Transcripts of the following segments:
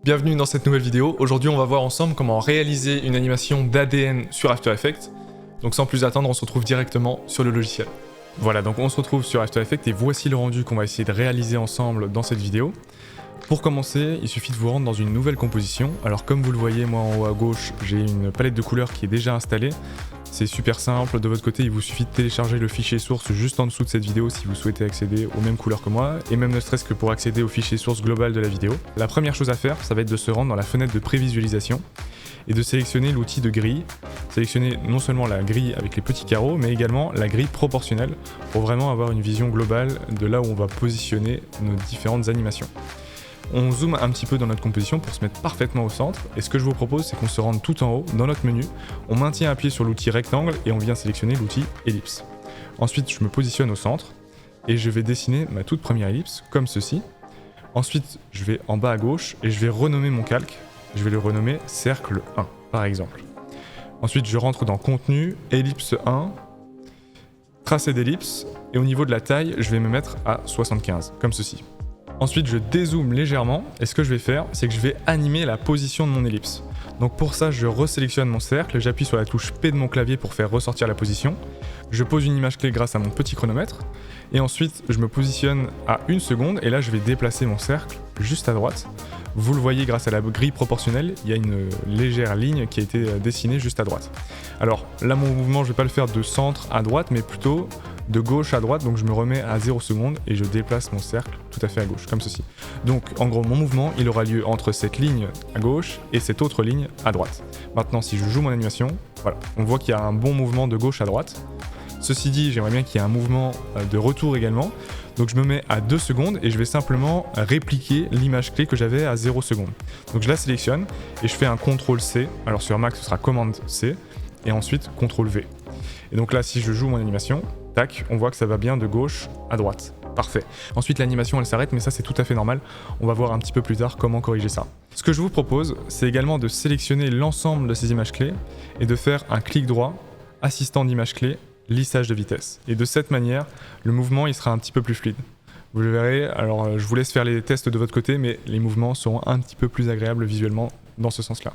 Bienvenue dans cette nouvelle vidéo. Aujourd'hui on va voir ensemble comment réaliser une animation d'ADN sur After Effects. Donc sans plus attendre, on se retrouve directement sur le logiciel. Voilà, donc on se retrouve sur After Effects et voici le rendu qu'on va essayer de réaliser ensemble dans cette vidéo. Pour commencer, il suffit de vous rendre dans une nouvelle composition. Alors comme vous le voyez, moi en haut à gauche, j'ai une palette de couleurs qui est déjà installée. C'est super simple, de votre côté il vous suffit de télécharger le fichier source juste en dessous de cette vidéo si vous souhaitez accéder aux mêmes couleurs que moi, et même ne serait-ce que pour accéder au fichier source global de la vidéo. La première chose à faire, ça va être de se rendre dans la fenêtre de prévisualisation et de sélectionner l'outil de grille. Sélectionner non seulement la grille avec les petits carreaux, mais également la grille proportionnelle pour vraiment avoir une vision globale de là où on va positionner nos différentes animations. On zoome un petit peu dans notre composition pour se mettre parfaitement au centre, et ce que je vous propose c'est qu'on se rende tout en haut dans notre menu, on maintient appuyé sur l'outil rectangle et on vient sélectionner l'outil ellipse. Ensuite je me positionne au centre et je vais dessiner ma toute première ellipse comme ceci. Ensuite je vais en bas à gauche et je vais renommer mon calque, je vais le renommer cercle 1 par exemple. Ensuite je rentre dans contenu, ellipse 1, tracé d'ellipse, et au niveau de la taille je vais me mettre à 75 comme ceci. Ensuite je dézoome légèrement et ce que je vais faire c'est que je vais animer la position de mon ellipse. Donc pour ça je resélectionne mon cercle, j'appuie sur la touche P de mon clavier pour faire ressortir la position. Je pose une image clé grâce à mon petit chronomètre et ensuite je me positionne à 1 seconde et là je vais déplacer mon cercle juste à droite. Vous le voyez grâce à la grille proportionnelle, il y a une légère ligne qui a été dessinée juste à droite. Alors là mon mouvement je vais pas le faire de centre à droite mais plutôt de gauche à droite, donc je me remets à 0 secondes et je déplace mon cercle tout à fait à gauche, comme ceci. Donc en gros mon mouvement il aura lieu entre cette ligne à gauche et cette autre ligne à droite. Maintenant si je joue mon animation, voilà, on voit qu'il y a un bon mouvement de gauche à droite. Ceci dit, j'aimerais bien qu'il y ait un mouvement de retour également, donc je me mets à 2 secondes et je vais simplement répliquer l'image clé que j'avais à 0 secondes. Donc je la sélectionne et je fais un CTRL C, alors sur Mac ce sera commande C, et ensuite CTRL V. Et donc là si je joue mon animation, tac, on voit que ça va bien de gauche à droite. Parfait. Ensuite l'animation elle s'arrête, mais ça c'est tout à fait normal. On va voir un petit peu plus tard comment corriger ça. Ce que je vous propose, c'est également de sélectionner l'ensemble de ces images clés et de faire un clic droit, assistant d'image clé, lissage de vitesse. Et de cette manière, le mouvement il sera un petit peu plus fluide. Vous le verrez, alors je vous laisse faire les tests de votre côté, mais les mouvements seront un petit peu plus agréables visuellement dans ce sens-là.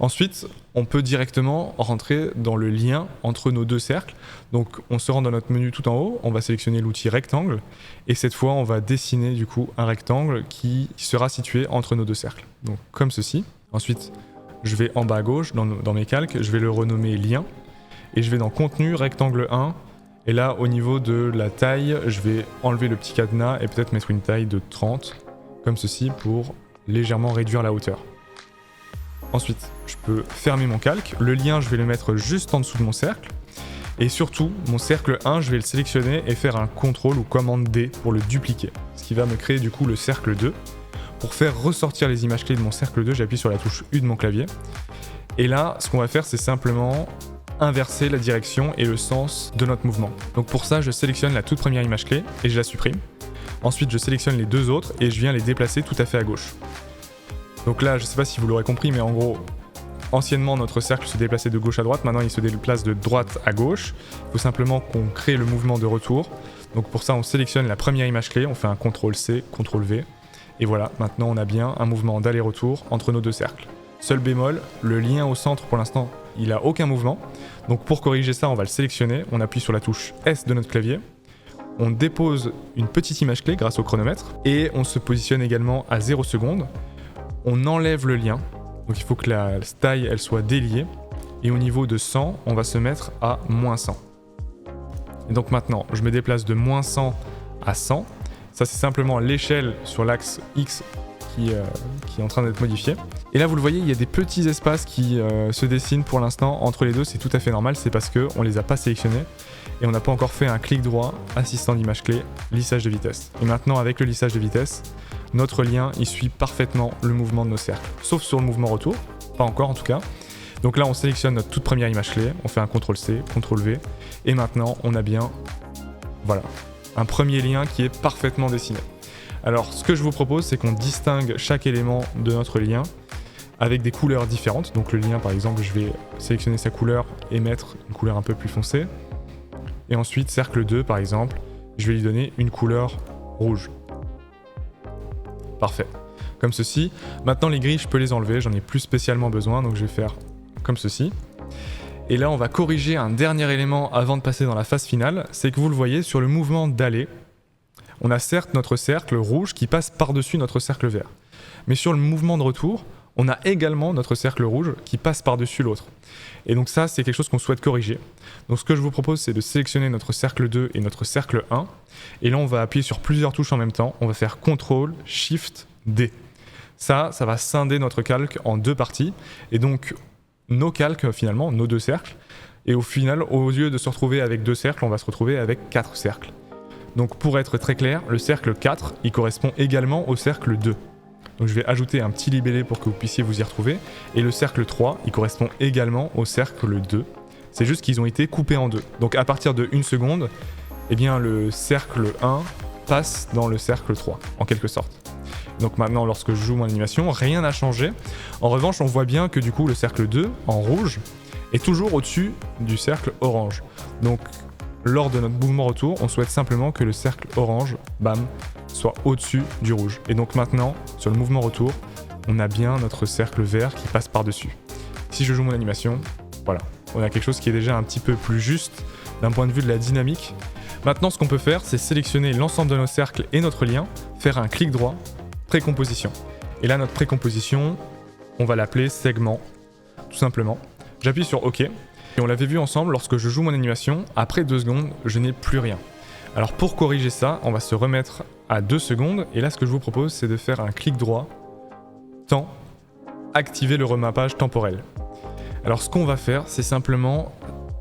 Ensuite, on peut directement rentrer dans le lien entre nos deux cercles. Donc on se rend dans notre menu tout en haut, on va sélectionner l'outil rectangle, et cette fois on va dessiner du coup un rectangle qui sera situé entre nos deux cercles. Donc comme ceci. Ensuite, je vais en bas à gauche dans mes calques, je vais le renommer lien, et je vais dans contenu, rectangle 1, et là au niveau de la taille, je vais enlever le petit cadenas et peut-être mettre une taille de 30, comme ceci, pour légèrement réduire la hauteur. Ensuite, je peux fermer mon calque, le lien je vais le mettre juste en dessous de mon cercle, et surtout, mon cercle 1, je vais le sélectionner et faire un CTRL ou commande D pour le dupliquer, ce qui va me créer du coup le cercle 2. Pour faire ressortir les images clés de mon cercle 2, j'appuie sur la touche U de mon clavier, et là, ce qu'on va faire, c'est simplement inverser la direction et le sens de notre mouvement. Donc pour ça, je sélectionne la toute première image clé et je la supprime. Ensuite, je sélectionne les deux autres et je viens les déplacer tout à fait à gauche. Donc là, je sais pas si vous l'aurez compris, mais en gros, anciennement notre cercle se déplaçait de gauche à droite, maintenant il se déplace de droite à gauche. Il faut simplement qu'on crée le mouvement de retour. Donc pour ça, on sélectionne la première image clé, on fait un CTRL C, CTRL V, et voilà, maintenant on a bien un mouvement d'aller-retour entre nos deux cercles. Seul bémol, le lien au centre pour l'instant, il a aucun mouvement. Donc pour corriger ça, on va le sélectionner, on appuie sur la touche S de notre clavier. On dépose une petite image clé grâce au chronomètre, et on se positionne également à 0 secondes. On enlève le lien, donc il faut que la taille elle soit déliée, et au niveau de 100, on va se mettre à moins 100. Et donc maintenant, je me déplace de moins 100 à 100, ça c'est simplement l'échelle sur l'axe X qui est en train d'être modifiée. Et là vous le voyez, il y a des petits espaces qui se dessinent pour l'instant entre les deux, c'est tout à fait normal, c'est parce qu'on ne les a pas sélectionnés, et on n'a pas encore fait un clic droit, assistant d'image clé, lissage de vitesse. Et maintenant avec le lissage de vitesse, notre lien il suit parfaitement le mouvement de nos cercles, sauf sur le mouvement retour, pas encore en tout cas. Donc là on sélectionne notre toute première image clé, on fait un CTRL C, CTRL V, et maintenant on a bien, voilà, un premier lien qui est parfaitement dessiné. Alors ce que je vous propose c'est qu'on distingue chaque élément de notre lien avec des couleurs différentes. Donc le lien par exemple je vais sélectionner sa couleur et mettre une couleur un peu plus foncée. Et ensuite cercle 2 par exemple, je vais lui donner une couleur rouge. Parfait. comme ceci. Maintenant les grilles je peux les enlever, j'en ai plus spécialement besoin, donc je vais faire comme ceci. Et là on va corriger un dernier élément avant de passer dans la phase finale, c'est que vous le voyez sur le mouvement d'aller, on a certes notre cercle rouge qui passe par-dessus notre cercle vert. Mais sur le mouvement de retour, on a également notre cercle rouge qui passe par-dessus l'autre. Et donc ça, c'est quelque chose qu'on souhaite corriger. Donc ce que je vous propose, c'est de sélectionner notre cercle 2 et notre cercle 1. Et là, on va appuyer sur plusieurs touches en même temps. On va faire CTRL, SHIFT, D. Ça va scinder notre calque en deux parties. Et donc, nos calques, finalement, nos deux cercles. Et au final, au lieu de se retrouver avec deux cercles, on va se retrouver avec 4 cercles. Donc pour être très clair, le cercle 4, il correspond également au cercle 2. Donc je vais ajouter un petit libellé pour que vous puissiez vous y retrouver. Et le cercle 3, il correspond également au cercle 2. C'est juste qu'ils ont été coupés en deux. Donc à partir de 1 seconde, eh bien le cercle 1 passe dans le cercle 3, en quelque sorte. Donc maintenant, lorsque je joue mon animation, rien n'a changé. En revanche, on voit bien que du coup, le cercle 2, en rouge, est toujours au-dessus du cercle orange. Donc lors de notre mouvement retour, on souhaite simplement que le cercle orange, bam, soit au-dessus du rouge. Et donc maintenant, sur le mouvement retour, on a bien notre cercle vert qui passe par-dessus. Si je joue mon animation, voilà, on a quelque chose qui est déjà un petit peu plus juste d'un point de vue de la dynamique. Maintenant, ce qu'on peut faire, c'est sélectionner l'ensemble de nos cercles et notre lien, faire un clic droit, précomposition. Et là, notre précomposition, on va l'appeler segment, tout simplement. J'appuie sur OK. Et on l'avait vu ensemble, lorsque je joue mon animation, après 2 secondes, je n'ai plus rien. Alors pour corriger ça, on va se remettre à 2 secondes. Et là, ce que je vous propose, c'est de faire un clic droit, temps, activer le remappage temporel. Alors ce qu'on va faire, c'est simplement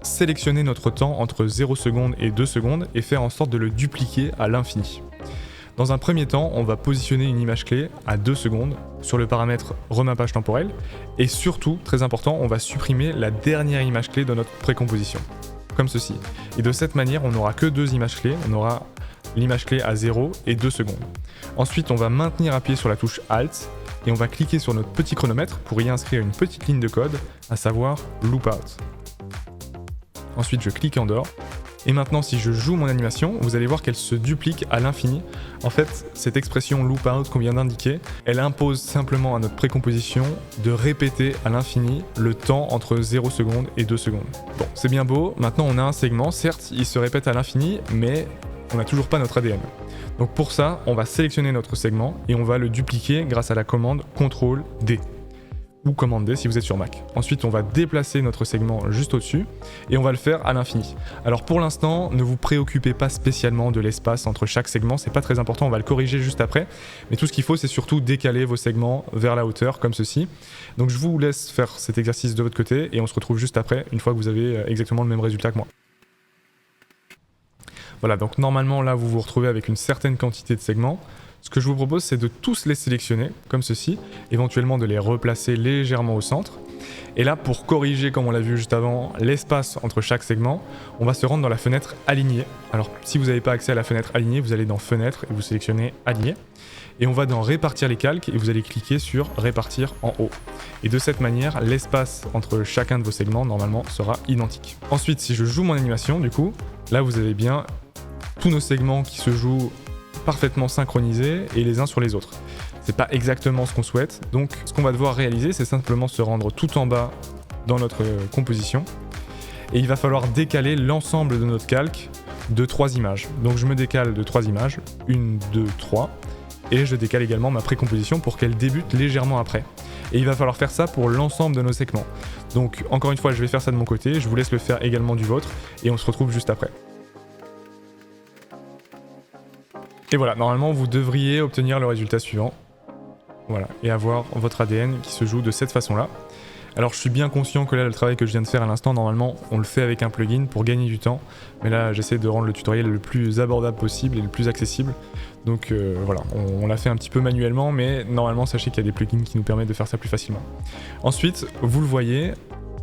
sélectionner notre temps entre 0 secondes et 2 secondes et faire en sorte de le dupliquer à l'infini. Dans un premier temps, on va positionner une image clé à 2 secondes sur le paramètre remappage temporel et surtout, très important, on va supprimer la dernière image clé de notre précomposition, comme ceci. Et de cette manière, on n'aura que 2 images clés, on aura l'image clé à 0 et 2 secondes. Ensuite, on va maintenir appuyé sur la touche Alt et on va cliquer sur notre petit chronomètre pour y inscrire une petite ligne de code, à savoir Loop Out. Ensuite, je clique en dehors. Et maintenant, si je joue mon animation, vous allez voir qu'elle se duplique à l'infini. En fait, cette expression loop out qu'on vient d'indiquer, elle impose simplement à notre précomposition de répéter à l'infini le temps entre 0 secondes et 2 secondes. Bon, c'est bien beau, maintenant on a un segment, certes, il se répète à l'infini, mais on n'a toujours pas notre ADN. Donc pour ça, on va sélectionner notre segment et on va le dupliquer grâce à la commande CTRL-D. Ou commande D si vous êtes sur Mac. Ensuite, on va déplacer notre segment juste au-dessus et on va le faire à l'infini. Alors pour l'instant, ne vous préoccupez pas spécialement de l'espace entre chaque segment, c'est pas très important, on va le corriger juste après. Mais tout ce qu'il faut, c'est surtout décaler vos segments vers la hauteur, comme ceci. Donc je vous laisse faire cet exercice de votre côté et on se retrouve juste après, une fois que vous avez exactement le même résultat que moi. Voilà, donc normalement là, vous vous retrouvez avec une certaine quantité de segments. Ce que je vous propose, c'est de tous les sélectionner, comme ceci, éventuellement de les replacer légèrement au centre. Et là, pour corriger, comme on l'a vu juste avant, l'espace entre chaque segment, on va se rendre dans la fenêtre Aligner. Alors, si vous n'avez pas accès à la fenêtre Aligner, vous allez dans Fenêtre et vous sélectionnez Aligner. Et on va dans Répartir les calques et vous allez cliquer sur Répartir en haut. Et de cette manière, l'espace entre chacun de vos segments, normalement, sera identique. Ensuite, si je joue mon animation, du coup, là, vous avez bien tous nos segments qui se jouent parfaitement synchronisés et les uns sur les autres. C'est pas exactement ce qu'on souhaite, donc ce qu'on va devoir réaliser, c'est simplement se rendre tout en bas dans notre composition et il va falloir décaler l'ensemble de notre calque de 3 images. Donc je me décale de 3 images, 1, 2, 3, et je décale également ma précomposition pour qu'elle débute légèrement après. Et il va falloir faire ça pour l'ensemble de nos segments. Donc encore une fois, je vais faire ça de mon côté, je vous laisse le faire également du vôtre et on se retrouve juste après. Et voilà, normalement vous devriez obtenir le résultat suivant. Voilà, et avoir votre ADN qui se joue de cette façon-là. Alors je suis bien conscient que là, le travail que je viens de faire à l'instant, normalement, on le fait avec un plugin pour gagner du temps. Mais là, j'essaie de rendre le tutoriel le plus abordable possible et le plus accessible. Donc voilà, on l'a fait un petit peu manuellement, mais normalement, sachez qu'il y a des plugins qui nous permettent de faire ça plus facilement. Ensuite, vous le voyez,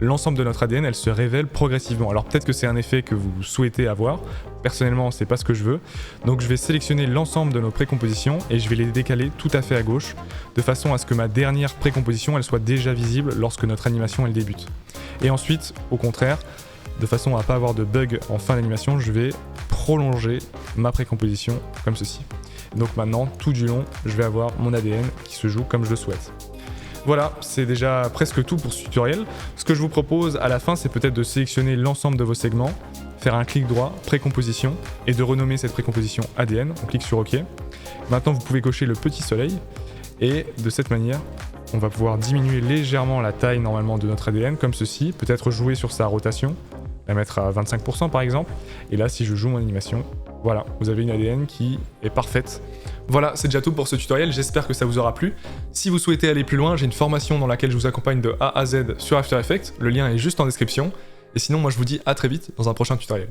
l'ensemble de notre ADN, elle se révèle progressivement. Alors peut-être que c'est un effet que vous souhaitez avoir. Personnellement, c'est pas ce que je veux. Donc je vais sélectionner l'ensemble de nos précompositions et je vais les décaler tout à fait à gauche, de façon à ce que ma dernière précomposition, elle soit déjà visible lorsque notre animation, elle débute. Et ensuite, au contraire, de façon à pas avoir de bug en fin d'animation, je vais prolonger ma précomposition comme ceci. Donc maintenant, tout du long, je vais avoir mon ADN qui se joue comme je le souhaite. Voilà, c'est déjà presque tout pour ce tutoriel. Ce que je vous propose à la fin, c'est peut-être de sélectionner l'ensemble de vos segments, faire un clic droit, précomposition, et de renommer cette précomposition ADN. On clique sur OK. Maintenant, vous pouvez cocher le petit soleil, et de cette manière, on va pouvoir diminuer légèrement la taille normalement de notre ADN, comme ceci, peut-être jouer sur sa rotation, la mettre à 25% par exemple, et là, si je joue mon animation, voilà, vous avez une ADN qui est parfaite. Voilà, c'est déjà tout pour ce tutoriel, j'espère que ça vous aura plu. Si vous souhaitez aller plus loin, j'ai une formation dans laquelle je vous accompagne de A à Z sur After Effects, le lien est juste en description. Et sinon, moi je vous dis à très vite dans un prochain tutoriel.